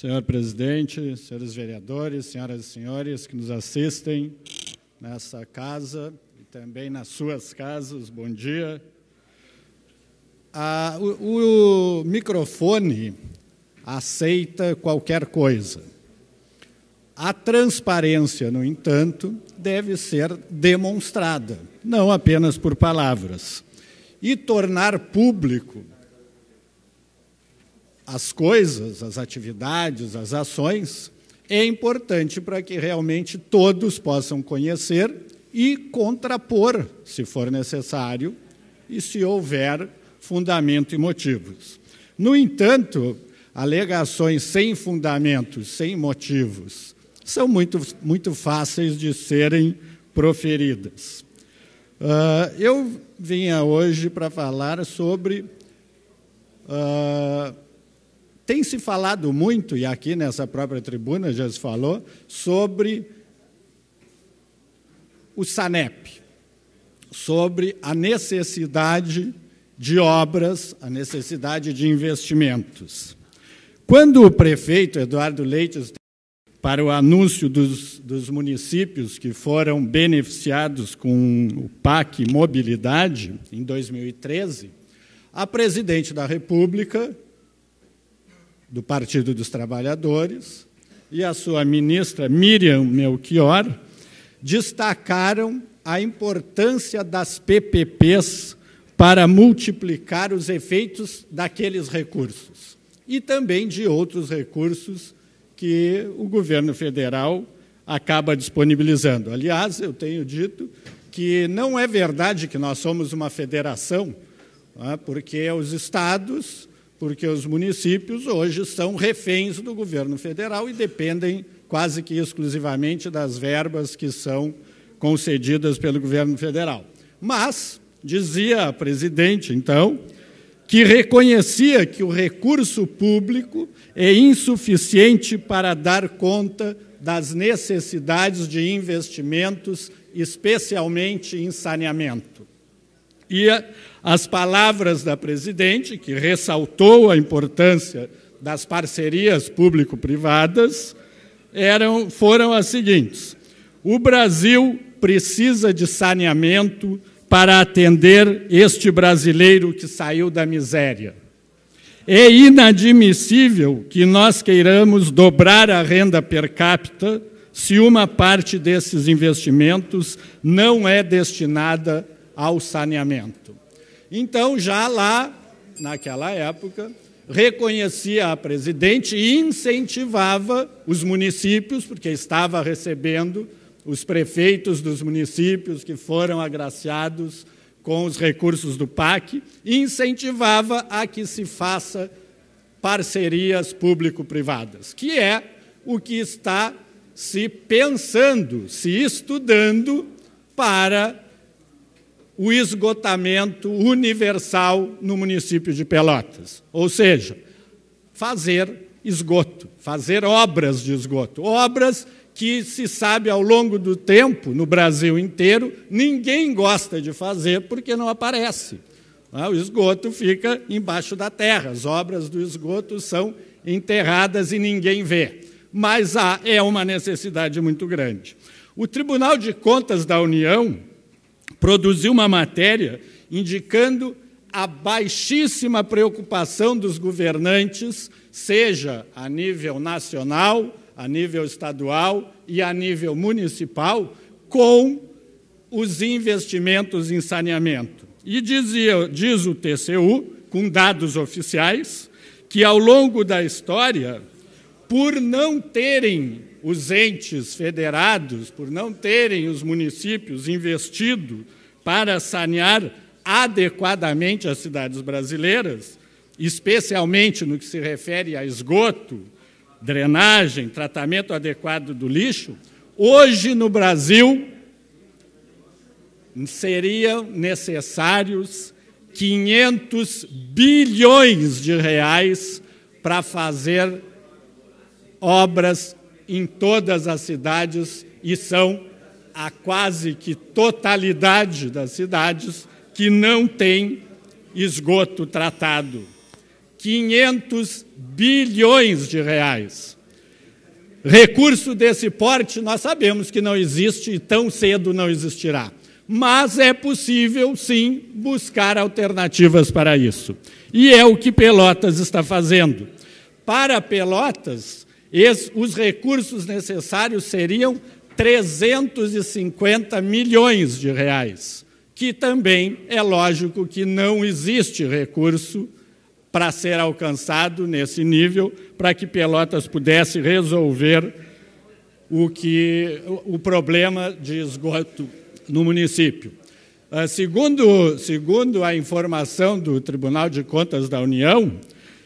Senhor presidente, senhores vereadores, senhoras e senhores que nos assistem nessa casa e também nas suas casas, bom dia. O microfone aceita qualquer coisa. A transparência, no entanto, deve ser demonstrada, não apenas por palavras. E tornar público as coisas, as atividades, as ações, é importante para que realmente todos possam conhecer e contrapor, se for necessário, e se houver fundamento e motivos. No entanto, alegações sem fundamentos, sem motivos, são muito fáceis de serem proferidas. Eu vinha hoje para falar sobre... Tem se falado muito, e aqui nessa própria tribuna já se falou, sobre o SANEP, sobre a necessidade de obras, a necessidade de investimentos. Quando o prefeito Eduardo Leite, para o anúncio dos municípios que foram beneficiados com o PAC Mobilidade, em 2013, a presidente da República, do Partido dos Trabalhadores, e a sua ministra Miriam Melchior, destacaram a importância das PPPs para multiplicar os efeitos daqueles recursos e também de outros recursos que o governo federal acaba disponibilizando. Aliás, eu tenho dito que não é verdade que nós somos uma federação, porque os estados, porque os municípios hoje são reféns do governo federal e dependem quase que exclusivamente das verbas que são concedidas pelo governo federal. Mas dizia a presidente, então, que reconhecia que o recurso público é insuficiente para dar conta das necessidades de investimentos, especialmente em saneamento. E as palavras da presidente, que ressaltou a importância das parcerias público-privadas, foram as seguintes: o Brasil precisa de saneamento para atender este brasileiro que saiu da miséria. É inadmissível que nós queiramos dobrar a renda per capita se uma parte desses investimentos não é destinada ao saneamento. Então, já lá, naquela época, reconhecia a presidente e incentivava os municípios, porque estava recebendo os prefeitos dos municípios que foram agraciados com os recursos do PAC, e incentivava a que se faça parcerias público-privadas, que é o que está se pensando, se estudando para o esgotamento universal no município de Pelotas. Ou seja, fazer esgoto, fazer obras de esgoto. Obras que, se sabe, ao longo do tempo, no Brasil inteiro, ninguém gosta de fazer porque não aparece. O esgoto fica embaixo da terra, as obras do esgoto são enterradas e ninguém vê. Mas é uma necessidade muito grande. O Tribunal de Contas da União produziu uma matéria indicando a baixíssima preocupação dos governantes, seja a nível nacional, a nível estadual e a nível municipal, com os investimentos em saneamento. E diz o TCU, com dados oficiais, que ao longo da história, por não terem os entes federados, por não terem os municípios investido para sanear adequadamente as cidades brasileiras, especialmente no que se refere a esgoto, drenagem, tratamento adequado do lixo, hoje no Brasil seriam necessários 500 bilhões de reais para fazer obras em todas as cidades, e são a quase que totalidade das cidades que não tem esgoto tratado. 500 bilhões de reais. Recurso desse porte, nós sabemos que não existe e tão cedo não existirá. Mas é possível, sim, buscar alternativas para isso. E é o que Pelotas está fazendo. Para Pelotas, os recursos necessários seriam 350 milhões de reais, que também é lógico que não existe recurso para ser alcançado nesse nível, para que Pelotas pudesse resolver o problema de esgoto no município. Segundo a informação do Tribunal de Contas da União,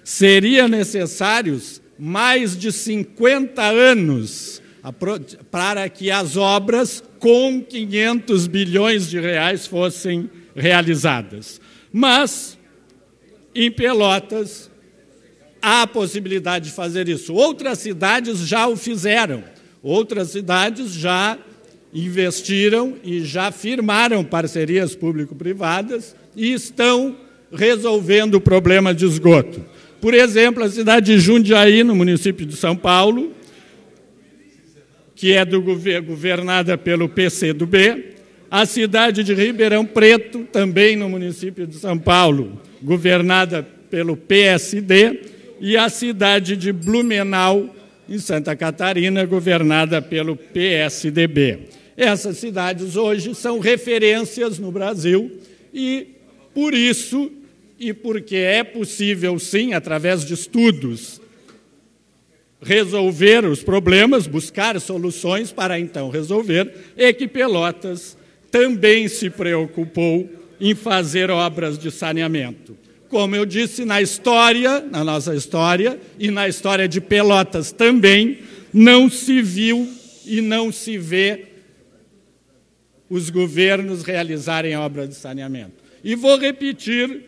seria necessários mais de 50 anos para que as obras com 500 bilhões de reais fossem realizadas. Mas, em Pelotas, há a possibilidade de fazer isso. Outras cidades já o fizeram. Outras cidades já investiram e já firmaram parcerias público-privadas e estão resolvendo o problema de esgoto. Por exemplo, a cidade de Jundiaí, no município de São Paulo, que é governada pelo PCdoB, a cidade de Ribeirão Preto, também no município de São Paulo, governada pelo PSD, e a cidade de Blumenau, em Santa Catarina, governada pelo PSDB. Essas cidades hoje são referências no Brasil e, por isso, e porque é possível, sim, através de estudos, resolver os problemas, buscar soluções para então resolver, é que Pelotas também se preocupou em fazer obras de saneamento. Como eu disse, na nossa história, e na história de Pelotas também, não se viu e não se vê os governos realizarem obras de saneamento. E vou repetir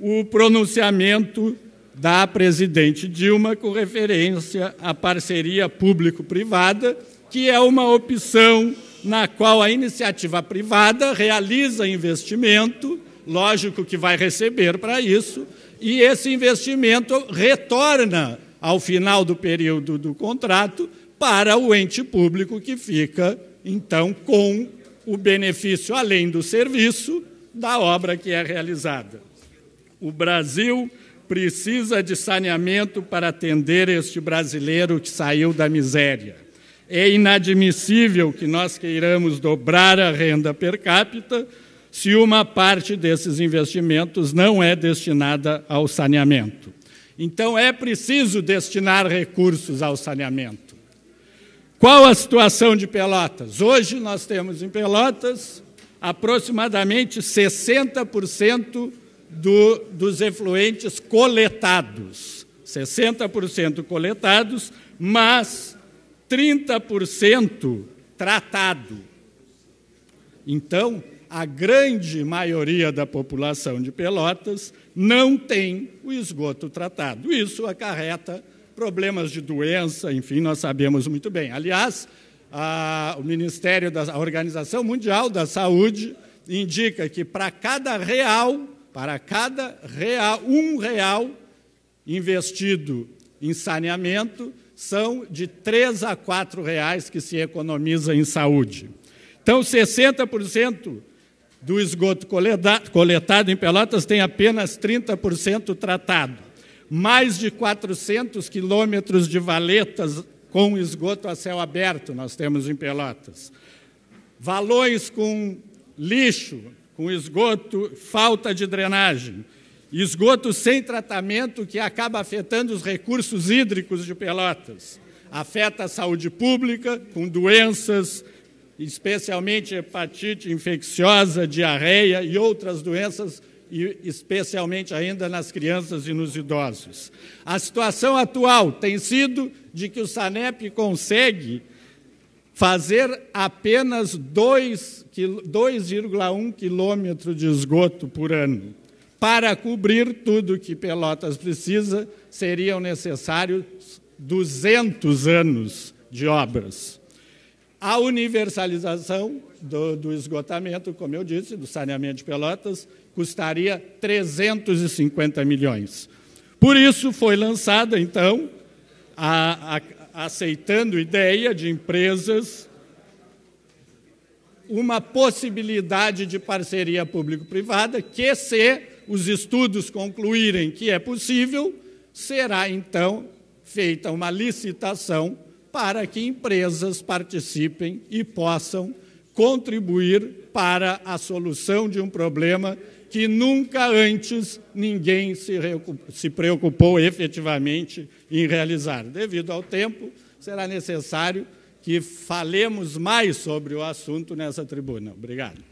o pronunciamento da presidente Dilma com referência à parceria público-privada, que é uma opção na qual a iniciativa privada realiza investimento, lógico que vai receber para isso, e esse investimento retorna ao final do período do contrato para o ente público que fica, então, com o benefício, além do serviço, da obra que é realizada. O Brasil precisa de saneamento para atender este brasileiro que saiu da miséria. É inadmissível que nós queiramos dobrar a renda per capita se uma parte desses investimentos não é destinada ao saneamento. Então, é preciso destinar recursos ao saneamento. Qual a situação de Pelotas? Hoje nós temos em Pelotas aproximadamente 60% dos efluentes coletados. 60% coletados, mas 30% tratado. Então, a grande maioria da população de Pelotas não tem o esgoto tratado. Isso acarreta problemas de doença, enfim, nós sabemos muito bem. Aliás, o Ministério a Organização Mundial da Saúde indica que para cada um real investido em saneamento, são de 3 a 4 reais que se economiza em saúde. Então, 60% do esgoto coletado em Pelotas tem apenas 30% tratado. Mais de 400 quilômetros de valetas com esgoto a céu aberto nós temos em Pelotas. Valões com lixo, com esgoto, falta de drenagem. Esgoto sem tratamento que acaba afetando os recursos hídricos de Pelotas. Afeta a saúde pública, com doenças, especialmente hepatite infecciosa, diarreia e outras doenças, e especialmente ainda nas crianças e nos idosos. A situação atual tem sido de que o SANEP consegue fazer apenas 2,1 quilômetros de esgoto por ano. Para cobrir tudo que Pelotas precisa, seriam necessários 200 anos de obras. A universalização do esgotamento, como eu disse, do saneamento de Pelotas, custaria 350 milhões. Por isso foi lançada, então, aceitando ideia de empresas, uma possibilidade de parceria público-privada que, se os estudos concluírem que é possível, será, então, feita uma licitação para que empresas participem e possam contribuir para a solução de um problema que nunca antes ninguém se preocupou efetivamente em realizar. Devido ao tempo, será necessário que falemos mais sobre o assunto nessa tribuna. Obrigado.